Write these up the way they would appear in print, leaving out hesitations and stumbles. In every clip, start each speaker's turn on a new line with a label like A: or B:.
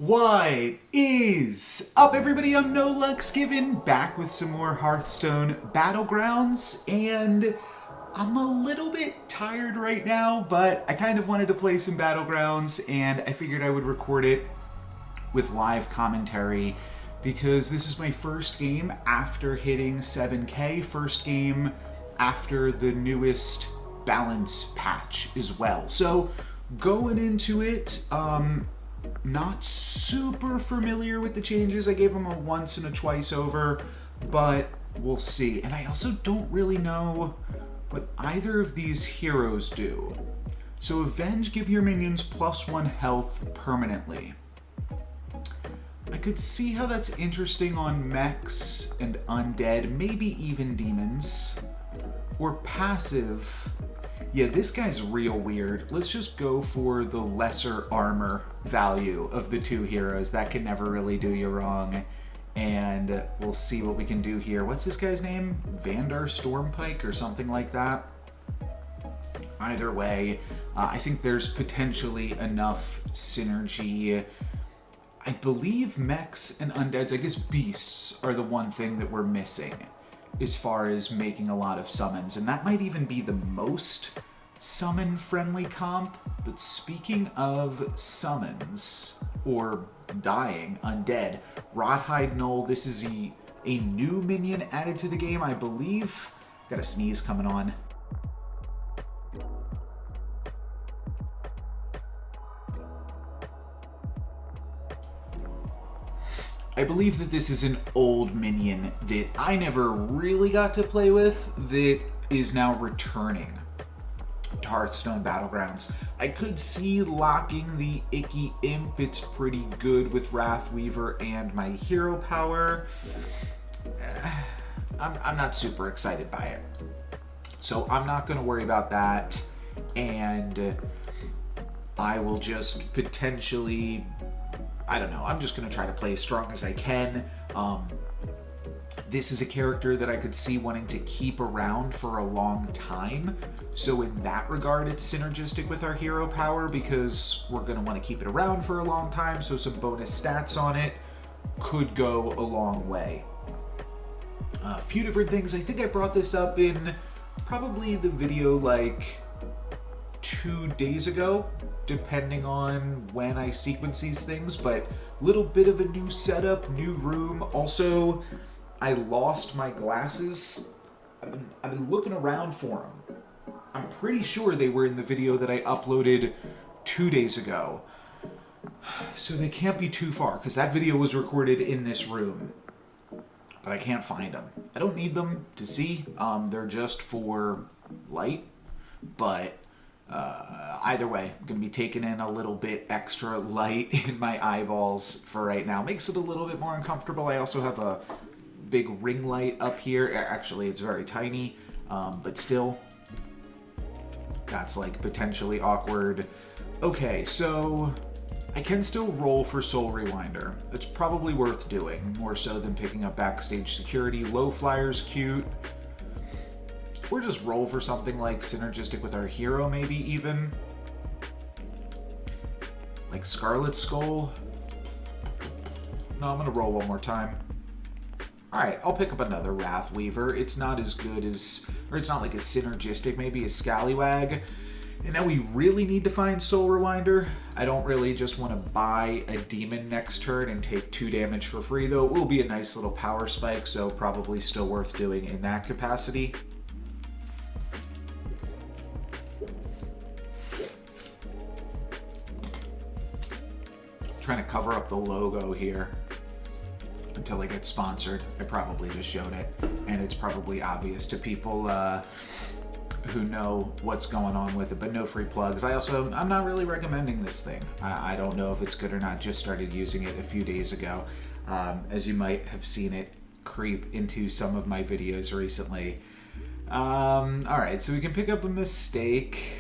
A: What is up, everybody? I'm No Lux Given, back with some more Hearthstone Battlegrounds, and I'm a little bit tired right now, but I kind of wanted to play some Battlegrounds, and I figured I would record it with live commentary because this is my first game after hitting 7K, first game after the newest balance patch as well. So going into it, not super familiar with the changes. I gave them a once and a twice over, but we'll see. And I also don't really know what either of these heroes do. So Avenge, give your minions +1 health permanently. I could see how that's interesting on mechs and undead, maybe even demons. Or passive. Yeah, this guy's real weird. Let's just go for the lesser armor value of the two heroes. That can never really do you wrong. And we'll see what we can do here. What's this guy's name? Vandar Stormpike or something like that? Either way, I think there's potentially enough synergy. I believe mechs and undeads, I guess beasts, are the one thing that we're missing as far as making a lot of summons, and that might even be the most summon-friendly comp. But speaking of summons, or dying, undead, Rothide Null, this is a new minion added to the game, I believe. Got a sneeze coming on. I believe that this is an old minion that I never really got to play with that is now returning to Hearthstone Battlegrounds. I could see locking the Icky Imp. It's pretty good with Wrathweaver and my hero power. I'm not super excited by it. So I'm not going to worry about that. And I will just potentially... I don't know, I'm just going to try to play as strong as I can. This is a character that I could see wanting to keep around for a long time. So in that regard, it's synergistic with our hero power because we're going to want to keep it around for a long time. So some bonus stats on it could go a long way. A few different things. I think I brought this up in probably the video like 2 days ago, depending on when I sequence these things, but little bit of a new setup, new room. Also, I lost my glasses. I've been looking around for them. I'm pretty sure they were in the video that I uploaded 2 days ago. So they can't be too far, because that video was recorded in this room. But I can't find them. I don't need them to see. They're just for light, but either way, I'm going to be taking in a little bit extra light in my eyeballs for right now. Makes it a little bit more uncomfortable. I also have a big ring light up here. Actually, it's very tiny, but still, that's like potentially awkward. Okay, so I can still roll for Soul Rewinder. It's probably worth doing, more so than picking up backstage security. Low Flyer's cute. Or just roll for something like synergistic with our hero, maybe even. Like Scarlet Skull. No, I'm gonna roll one more time. Alright, I'll pick up another Wrathweaver. It's not as good as, or it's not like as synergistic maybe as Scallywag. And now we really need to find Soul Rewinder. I don't really just want to buy a demon next turn and take 2 damage for free, though. It will be a nice little power spike, so probably still worth doing in that capacity. Trying to cover up the logo here until I get sponsored. I probably just showed it, and it's probably obvious to people who know what's going on with it, but no free plugs. I'm not really recommending this thing. I don't know if it's good or not. Just started using it a few days ago. As you might have seen it creep into some of my videos recently. Alright, so we can pick up a mistake.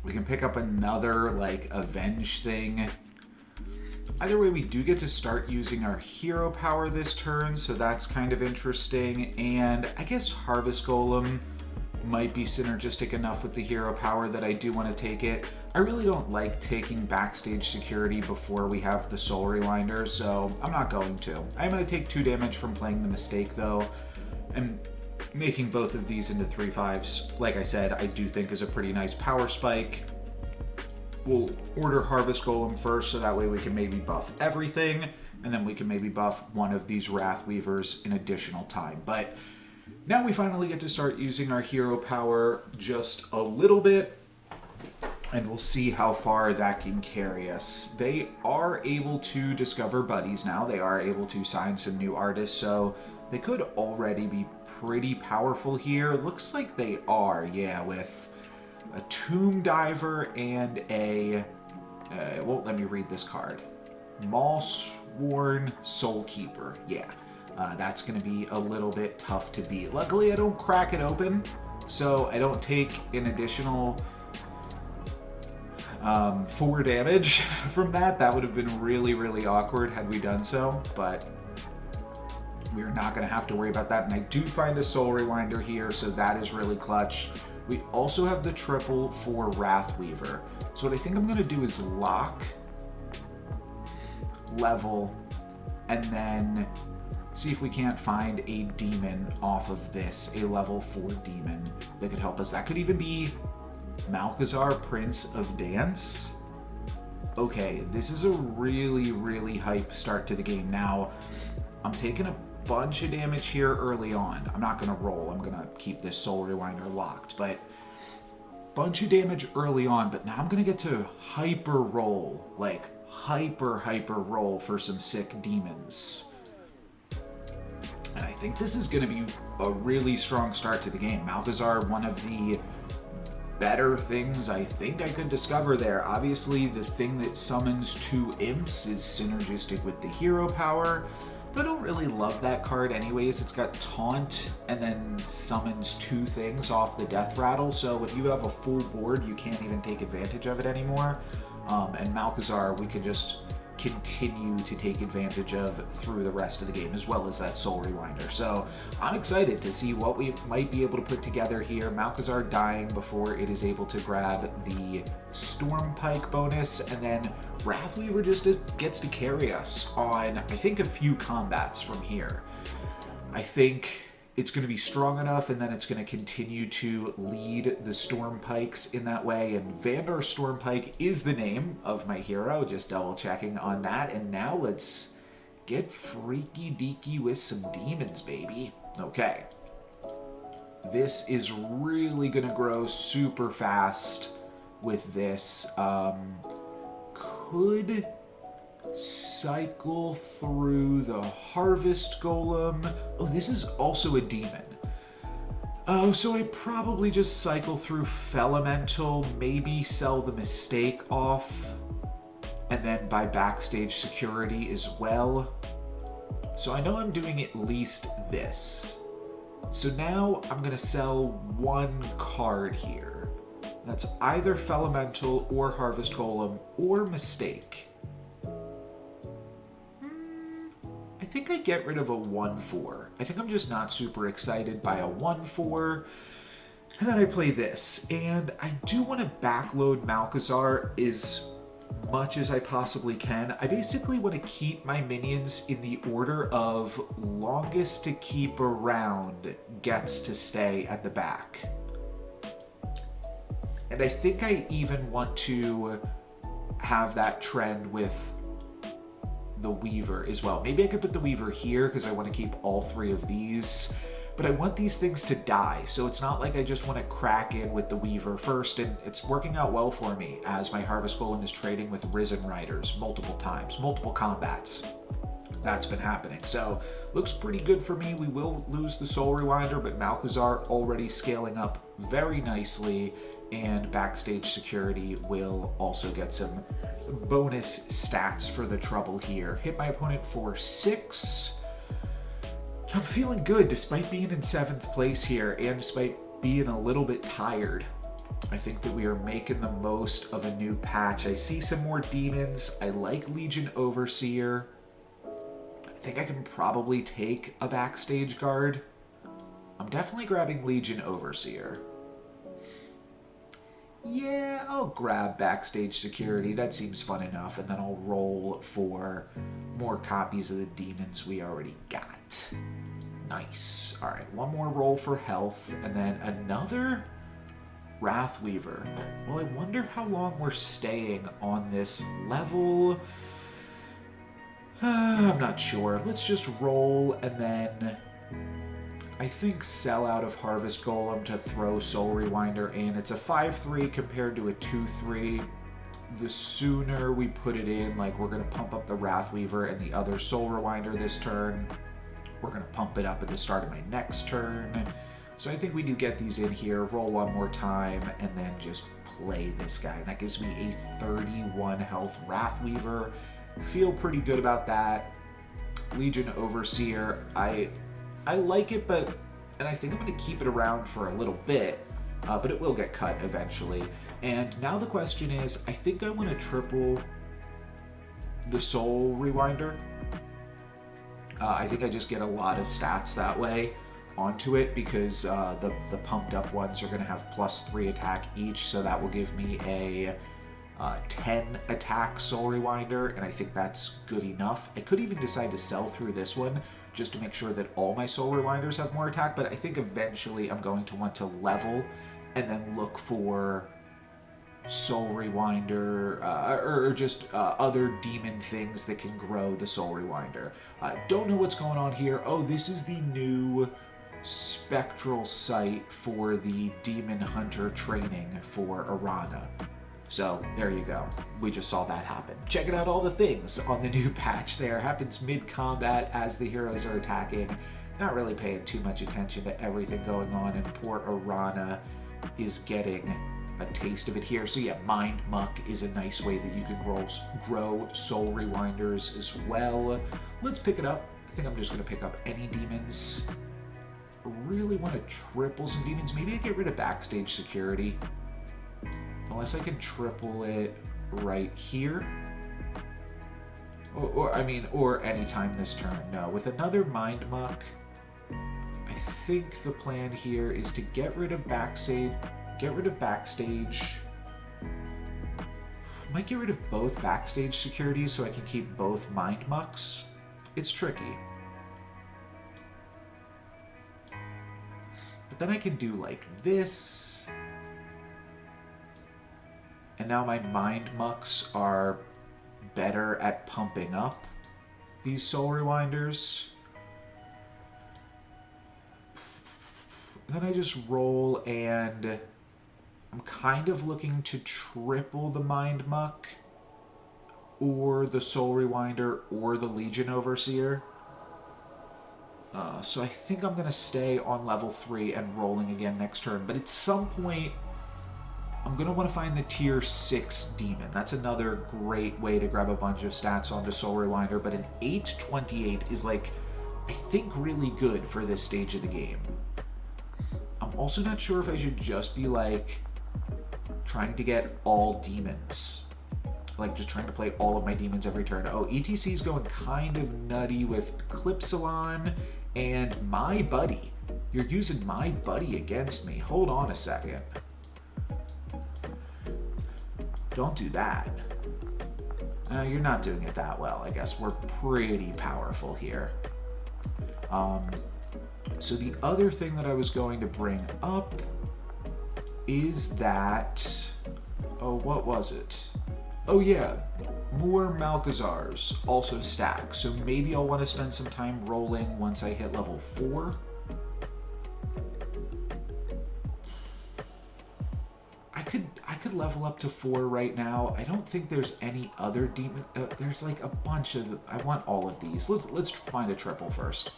A: We can pick up another, like, Avenge thing. Either way, we do get to start using our hero power this turn, so that's kind of interesting. And I guess Harvest Golem might be synergistic enough with the hero power that I do want to take it. I really don't like taking backstage security before we have the Soul Rewinder, so I'm not going to. I'm going to take 2 damage from playing the Mistake, though, and making both of these into 3/5s, like I said, I do think is a pretty nice power spike. We'll order Harvest Golem first, so that way we can maybe buff everything, and then we can maybe buff one of these Wrath Weavers in additional time. But now we finally get to start using our hero power just a little bit, and we'll see how far that can carry us. They are able to discover buddies now. They are able to sign some new artists, so they could already be pretty powerful here. Looks like they are, yeah, with a Tomb Diver and a... it won't let me read this card. Maulsworn Soulkeeper, yeah. That's going to be a little bit tough to beat. Luckily, I don't crack it open, so I don't take an additional 4 damage from that. That would have been really, really awkward had we done so, but we're not going to have to worry about that. And I do find a Soul Rewinder here, so that is really clutch. We also have the triple for Wrathweaver. So what I think I'm going to do is lock, level, and then see if we can't find a demon off of this, a level 4 demon that could help us. That could even be Malchezaar, Prince of Dance. Okay, this is a really, really hype start to the game. Now, I'm taking a bunch of damage here early on. I'm not going to roll. I'm going to keep this Soul Rewinder locked, but bunch of damage early on, but now I'm going to get to hyper roll, like hyper roll for some sick demons. And I think this is going to be a really strong start to the game. Malchezaar, one of the better things I think I could discover there. Obviously, the thing that summons 2 imps is synergistic with the hero power. I don't really love that card anyways. It's got Taunt and then summons 2 things off the Death Rattle, so if you have a full board, you can't even take advantage of it anymore. And Malchezaar, we can just continue to take advantage of through the rest of the game, as well as that Soul Rewinder. So I'm excited to see what we might be able to put together here. Malchezaar dying before it is able to grab the Storm Pike bonus, and then Wrathweaver just gets to carry us on, I think, a few combats from here. I think it's going to be strong enough, and then it's going to continue to lead the Storm Pikes in that way. And Vandar Stormpike is the name of my hero, just double checking on that. And now let's get freaky deaky with some demons, baby. Okay. This is really going to grow super fast with this. Could cycle through the Harvest Golem. Oh, this is also a demon. Oh, so I probably just cycle through Felemental, maybe sell the Mistake off, and then buy backstage security as well. So I know I'm doing at least this. So now I'm going to sell 1 card here. That's either Felemental or Harvest Golem or Mistake. I think I get rid of a 1/4. I think I'm just not super excited by a 1/4. And then I play this. And I do want to backload Malchezaar as much as I possibly can. I basically want to keep my minions in the order of longest to keep around gets to stay at the back. And I think I even want to have that trend with the Weaver as well. Maybe I could put the Weaver here because I want to keep all 3 of these, but I want these things to die, so it's not like I just want to crack in with the Weaver first, and it's working out well for me as my Harvest Golem is trading with Risen Riders multiple times, multiple combats. That's been happening, so looks pretty good for me. We will lose the Soul Rewinder, but Malchezaar already scaling up very nicely, and backstage security will also get some bonus stats for the trouble here. Hit my opponent for 6. I'm feeling good despite being in 7th place here and despite being a little bit tired. I think that we are making the most of a new patch. I see some more demons. I like Legion Overseer. I think I can probably take a backstage guard. I'm definitely grabbing Legion Overseer. Yeah, I'll grab backstage security. That seems fun enough. And then I'll roll for more copies of the demons we already got. Nice. All right, one more roll for health. And then another Wrathweaver. Well, I wonder how long we're staying on this level. I'm not sure. Let's just roll and then I think sell out of Harvest Golem to throw Soul Rewinder in. It's a 5-3 compared to a 2-3. The sooner we put it in, like we're going to pump up the Wrathweaver and the other Soul Rewinder this turn. We're going to pump it up at the start of my next turn. So I think we do get these in here, roll one more time, and then just play this guy. And that gives me a 31 health Wrathweaver. Feel pretty good about that. Legion Overseer, I like it, and I think I'm going to keep it around for a little bit, but it will get cut eventually. And now the question is, I think I want to triple the Soul Rewinder. I think I just get a lot of stats that way onto it because the pumped up ones are going to have +3 attack each, so that will give me a 10 attack Soul Rewinder, and I think that's good enough. I could even decide to sell through this one just to make sure that all my Soul Rewinders have more attack, but I think eventually I'm going to want to level and then look for Soul Rewinder or just other demon things that can grow the Soul Rewinder. Don't know what's going on here. Oh, this is the new spectral site for the Demon Hunter training for Arana. So there you go. We just saw that happen. Checking out all the things on the new patch there. Happens mid-combat as the heroes are attacking. Not really paying too much attention to everything going on, and poor Arana is getting a taste of it here. So yeah, Mind Muck is a nice way that you can grow Soul Rewinders as well. Let's pick it up. I think I'm just going to pick up any demons. I really want to triple some demons. Maybe I get rid of backstage security. Unless I can triple it right here. Or anytime this turn. No, with another Mind Muck, I think the plan here is to get rid of backstage. Might get rid of both backstage securities so I can keep both Mind Mucks. It's tricky. But then I can do like this. And now my Mind Mucks are better at pumping up these Soul Rewinders. Then I just roll, and I'm kind of looking to triple the Mind Muck or the Soul Rewinder or the Legion Overseer. So I think I'm going to stay on level 3 and rolling again next turn. But at some point, I'm going to want to find the tier 6 demon. That's another great way to grab a bunch of stats onto Soul Rewinder, but an 828 is, like, I think really good for this stage of the game. I'm also not sure if I should just be, like, trying to get all demons. Like, just trying to play all of my demons every turn. Oh, ETC's going kind of nutty with Clipsalon and My Buddy. You're using My Buddy against me. Hold on a second. Don't do that. You're not doing it that well, I guess. We're pretty powerful here. So the other thing that I was going to bring up is that... Oh, what was it? Oh yeah, more Malcazars also stack. So maybe I'll want to spend some time rolling once I hit level 4. I could level up to 4 right now. I don't think there's any other demon. There's like a bunch of. I want all of these. Let's find a triple first.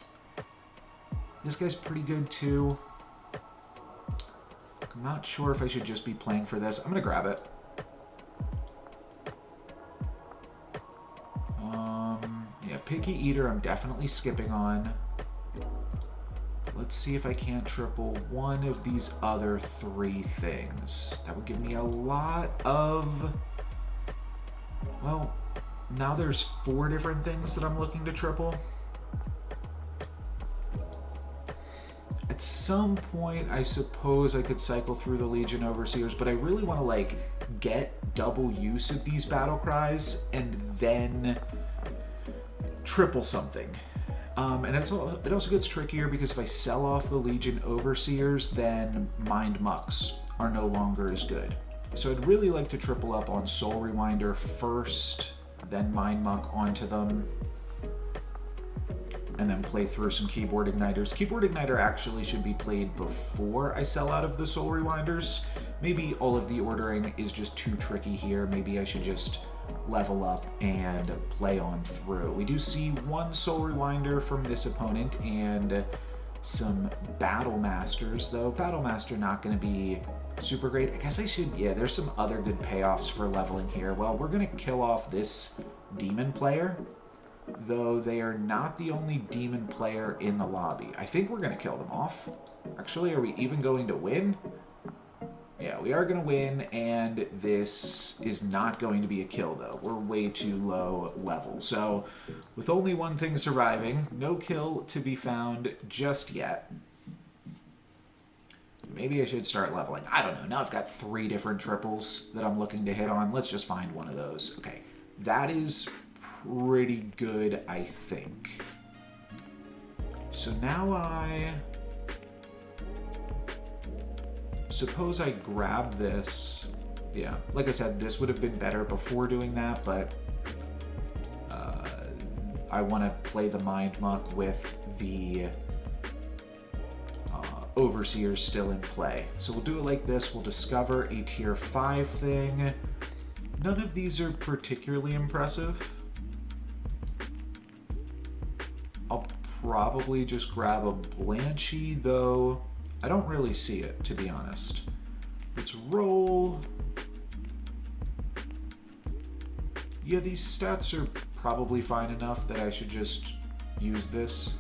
A: This guy's pretty good too. I'm not sure if I should just be playing for this. I'm gonna grab it. Yeah, Picky Eater. I'm definitely skipping on. Let's see if I can't triple one of these other 3 things. That would give me a lot of... Well, now there's 4 different things that I'm looking to triple. At some point, I suppose I could cycle through the Legion Overseers, but I really want to, like, get double use of these battle cries and then triple something. And it also gets trickier because if I sell off the Legion Overseers, then Mind Mucks are no longer as good. So I'd really like to triple up on Soul Rewinder first, then Mind Muck onto them, and then play through some Keyboard Igniters. Keyboard Igniter actually should be played before I sell out of the Soul Rewinders. Maybe all of the ordering is just too tricky here. Maybe I should just level up and play on through. We do see one Soul Rewinder from this opponent and some Battle Masters, though Battle Master not going to be super great. I guess I should, yeah, there's some other good payoffs for leveling here. Well, we're going to kill off this Demon player, though they are not the only Demon player in the lobby. I think we're going to kill them off. Actually, are we even going to win? Yeah, we are going to win, and this is not going to be a kill, though. We're way too low level. So, with only one thing surviving, no kill to be found just yet. Maybe I should start leveling. I don't know. Now I've got 3 different triples that I'm looking to hit on. Let's just find one of those. Okay, that is pretty good, I think. So now I suppose I grab this. Yeah, like I said, this would have been better before doing that, but I want to play the Mind Muck with the Overseers still in play. So we'll do it like this. We'll discover a tier 5 thing. None of these are particularly impressive. I'll probably just grab a Blanchie, though I don't really see it, to be honest. Let's roll. Yeah, these stats are probably fine enough that I should just use this.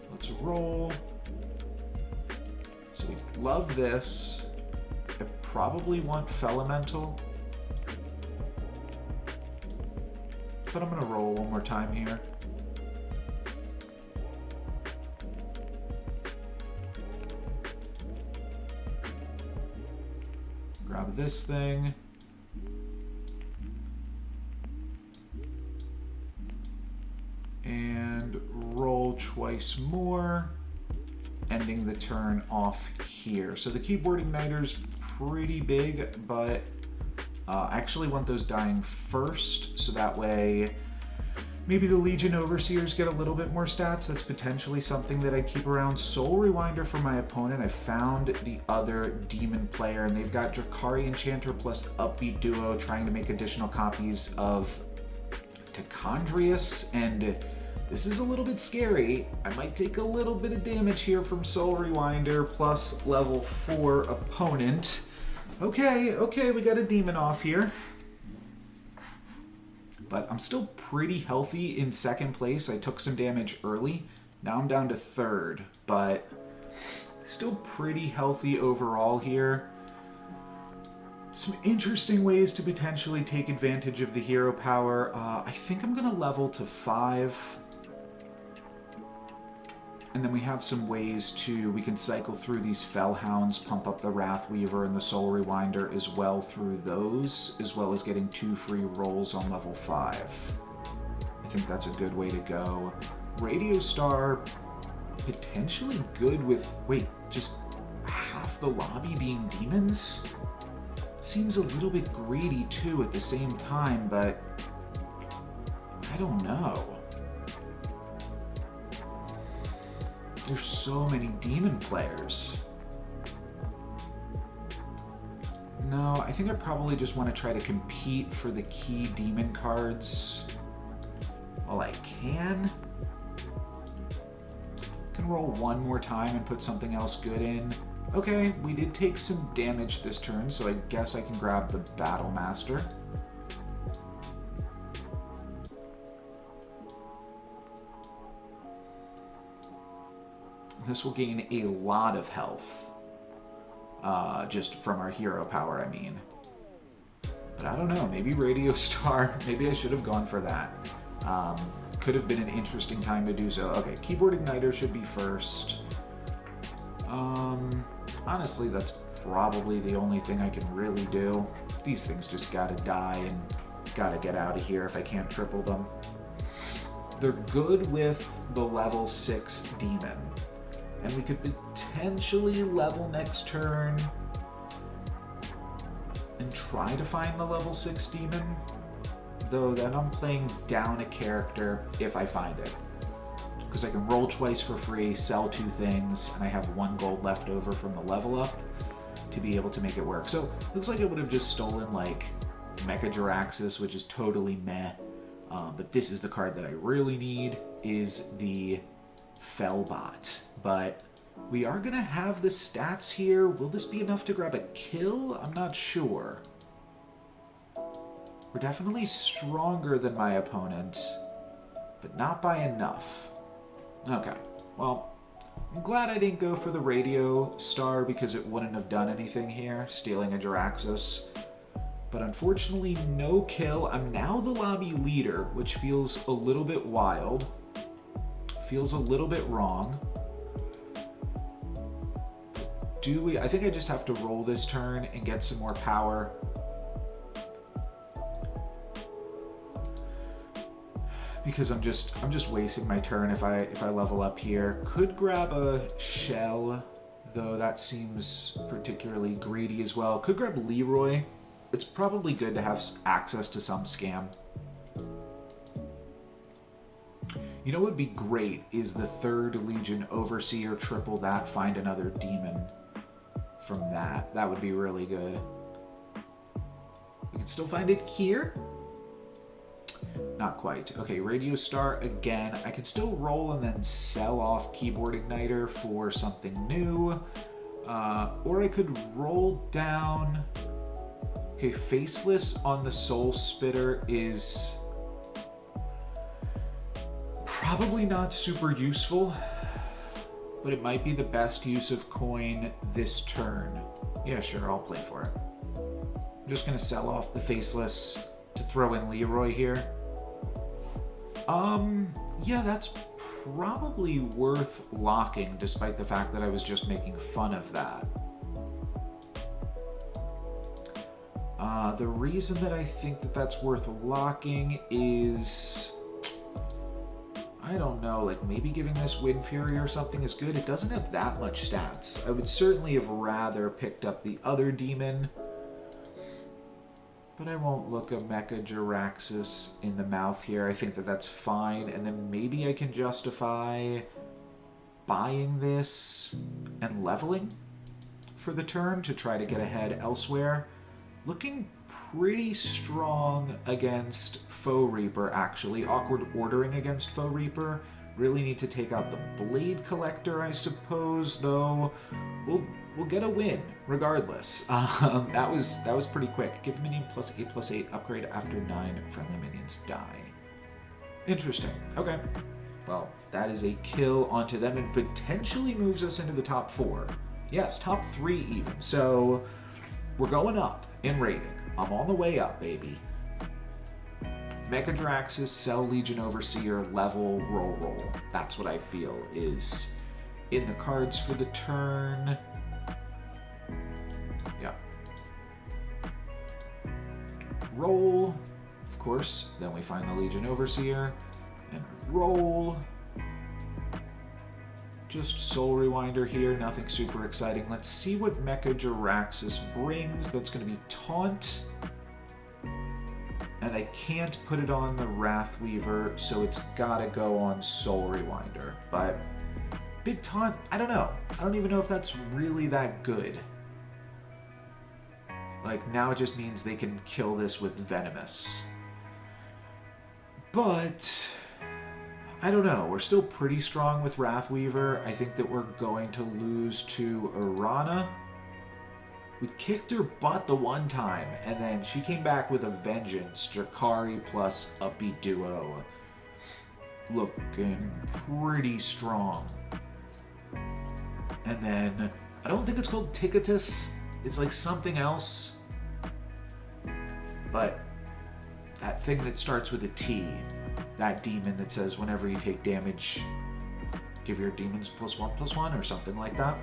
A: Let's roll. So we love this. I probably want Felemental, but I'm gonna roll one more time here. Grab this thing. And roll twice more, ending the turn off here. So the Keyboard Igniter's pretty big, but I actually want those dying first, so that way maybe the Legion Overseers get a little bit more stats. That's potentially something that I'd keep around. Soul Rewinder for my opponent. I found the other Demon player, and they've got Drakari Enchanter plus Upbeat Duo trying to make additional copies of Tichondrius, and this is a little bit scary. I might take a little bit of damage here from Soul Rewinder plus level 4 opponent. Okay, we got a demon off here. But I'm still pretty healthy in second place. I took some damage early. Now I'm down to third, but still pretty healthy overall here. Some interesting ways to potentially take advantage of the hero power. I think I'm going to level to 5. And then we have some ways to, we can cycle through these Fellhounds, pump up the Wrathweaver and the Soul Rewinder as well through those, as well as getting 2 free rolls on level 5. I think that's a good way to go. Radio Star, potentially good with, wait, just half the lobby being demons? Seems a little bit greedy too at the same time, but I don't know. There's so many demon players. No, I think I probably just want to try to compete for the key demon cards while I can. Can roll one more time and put something else good in. Okay, we did take some damage this turn, so I guess I can grab the Battle Master. This will gain a lot of health, just from our hero power, I mean. But I don't know, maybe Radio Star, maybe I should have gone for that. could have been an interesting time to do so. Okay, Keyboard Igniter should be first. Honestly, that's probably the only thing I can really do. These things just gotta die and gotta get out of here if I can't triple them. They're good with the level 6 demon. And we could potentially level next turn and try to find the level 6 demon. Though then I'm playing down a character if I find it. Because I can roll twice for free, sell 2 things, and I have 1 gold left over from the level up to be able to make it work. So looks like I would have just stolen like Mecha Jiraxis, which is totally meh. But this is the card that I really need, is the Fellbot. But we are going to have the stats here. Will this be enough to grab a kill? I'm not sure. We're definitely stronger than my opponent, but not by enough. Okay, well, I'm glad I didn't go for the Radio Star because it wouldn't have done anything here, stealing a Jiraxis. But unfortunately, no kill. I'm now the lobby leader, which feels a little bit wild. Feels a little bit wrong. I think I just have to roll this turn and get some more power. Because I'm just wasting my turn if I level up here. Could grab a Shell, though that seems particularly greedy as well. Could grab Leroy. It's probably good to have access to some scam. You know what would be great is the 3rd Legion Overseer, triple that, find another demon from that. That would be really good. We can still find it here. Not quite. Okay, Radio Star again. I can still roll and then sell off Keyboard Igniter for something new. Or I could roll down... Okay, Faceless on the Soul Spitter is probably not super useful, but it might be the best use of coin this turn. Yeah, sure, I'll play for it. I'm just going to sell off the Faceless to throw in Leroy here. Yeah, that's probably worth locking, despite the fact that I was just making fun of that. The reason that I think that that's worth locking is... I don't know, like maybe giving this Wind Fury or something is good. It doesn't have that much stats. I would certainly have rather picked up the other demon. But I won't look a Mecha Jiraxis in the mouth here. I think that that's fine. And then maybe I can justify buying this and leveling for the turn to try to get ahead elsewhere. Looking pretty strong against Foe Reaper, actually. Awkward ordering against Foe Reaper. Really need to take out the Blade Collector, I suppose, though. We'll get a win, regardless. That was pretty quick. Give minion +8/+8, upgrade after 9 friendly minions die. Interesting. Okay. Well, that is a kill onto them and potentially moves us into the top 4. Yes, top 3 even. So we're going up in rating. I'm on the way up, baby. Mecha Jiraxis, sell Legion Overseer, level, roll. That's what I feel is in the cards for the turn. Yeah. Roll, of course. Then we find the Legion Overseer. And roll. Just Soul Rewinder here, nothing super exciting. Let's see what Mecha Jiraxis brings. That's going to be Taunt. And I can't put it on the Wrathweaver, so it's got to go on Soul Rewinder. But Big Taunt, I don't know. I don't even know if that's really that good. Like, now it just means they can kill this with Venomous. But I don't know. We're still pretty strong with Wrathweaver. I think that we're going to lose to Arana. We kicked her butt the one time, and then she came back with a vengeance. Drakari plus Uppy Duo. Looking pretty strong. And then, I don't think it's called Ticketus. It's like something else. But that thing that starts with a T. that demon that says whenever you take damage, give your demons +1/+1 or something like that.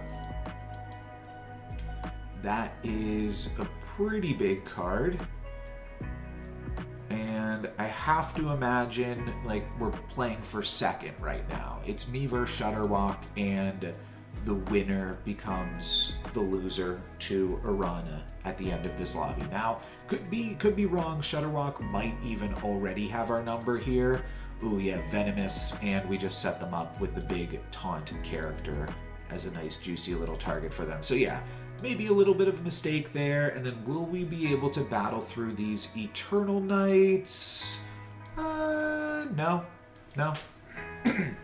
A: That is a pretty big card. And I have to imagine, like, we're playing for second right now. It's me versus Shutterwalk, and the winner becomes the loser to Arana at the end of this lobby. Now, could be wrong. Shutterwalk might even already have our number here. Ooh, yeah, Venomous, and we just set them up with the big taunt character as a nice, juicy little target for them. So yeah, maybe a little bit of a mistake there, and then will we be able to battle through these Eternal Knights? No.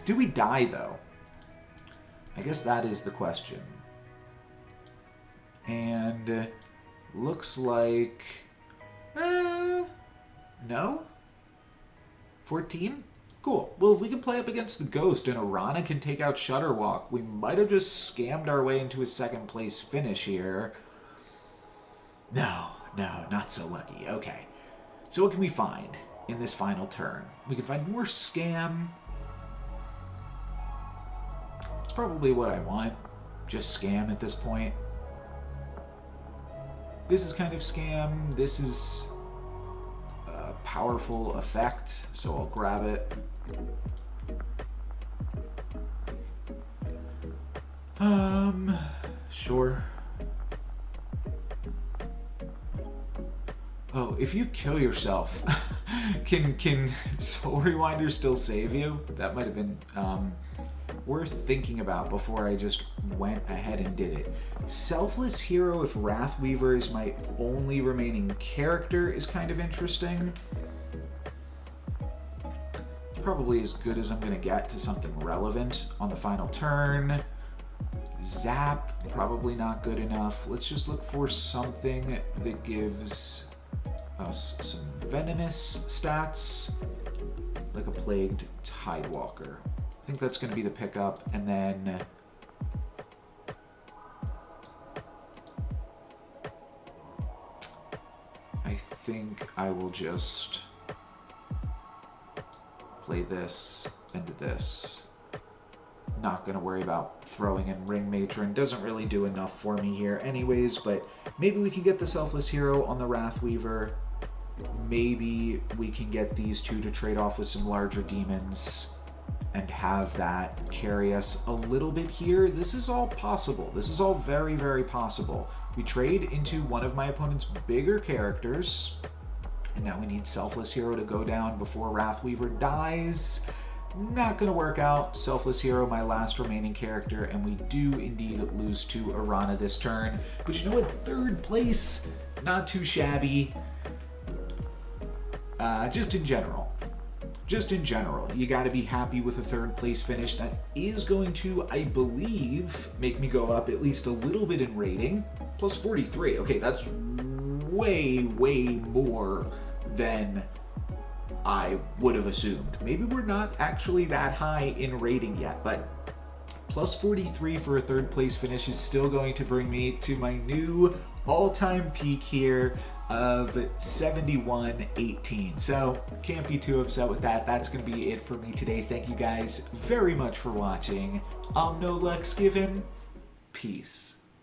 A: Do we die, though? I guess that is the question. And looks like... no? 14? Cool. Well, if we can play up against the Ghost and Arana can take out Shutterwalk, we might have just scammed our way into a second place finish here. No, not so lucky. Okay. So what can we find in this final turn? We can find more scam. It's probably what I want. Just scam at this point. This is kind of scam. This is a powerful effect, so I'll grab it. Sure. Oh, if you kill yourself, can Soul Rewinder still save you? That might have been worth thinking about before I just went ahead and did it. Selfless Hero, if Wrathweaver is my only remaining character, is kind of interesting. Probably as good as I'm going to get to something relevant on the final turn. Zap, probably not good enough. Let's just look for something that gives us some venomous stats, like a Plagued Tidewalker. I think that's going to be the pickup, and then I think I will just play this into this. Not going to worry about throwing in Ring Matron. Doesn't really do enough for me here anyways, but maybe we can get the Selfless Hero on the Wrathweaver. Maybe we can get these two to trade off with some larger demons and have that carry us a little bit here. This is all possible. This is all very, very possible. We trade into one of my opponent's bigger characters, and now we need Selfless Hero to go down before Wrathweaver dies. Not going to work out. Selfless Hero, my last remaining character, and we do indeed lose to Arana this turn. But you know what? Third place, not too shabby. Just in general, you got to be happy with a third place finish. That is going to, I believe, make me go up at least a little bit in rating. Plus 43. Okay, that's way, way more than I would have assumed. Maybe we're not actually that high in rating yet, but plus 43 for a third place finish is still going to bring me to my new all-time peak here of 71.18. So can't be too upset with that. That's going to be it for me today. Thank you guys very much for watching. I'm No Lux Given. Peace.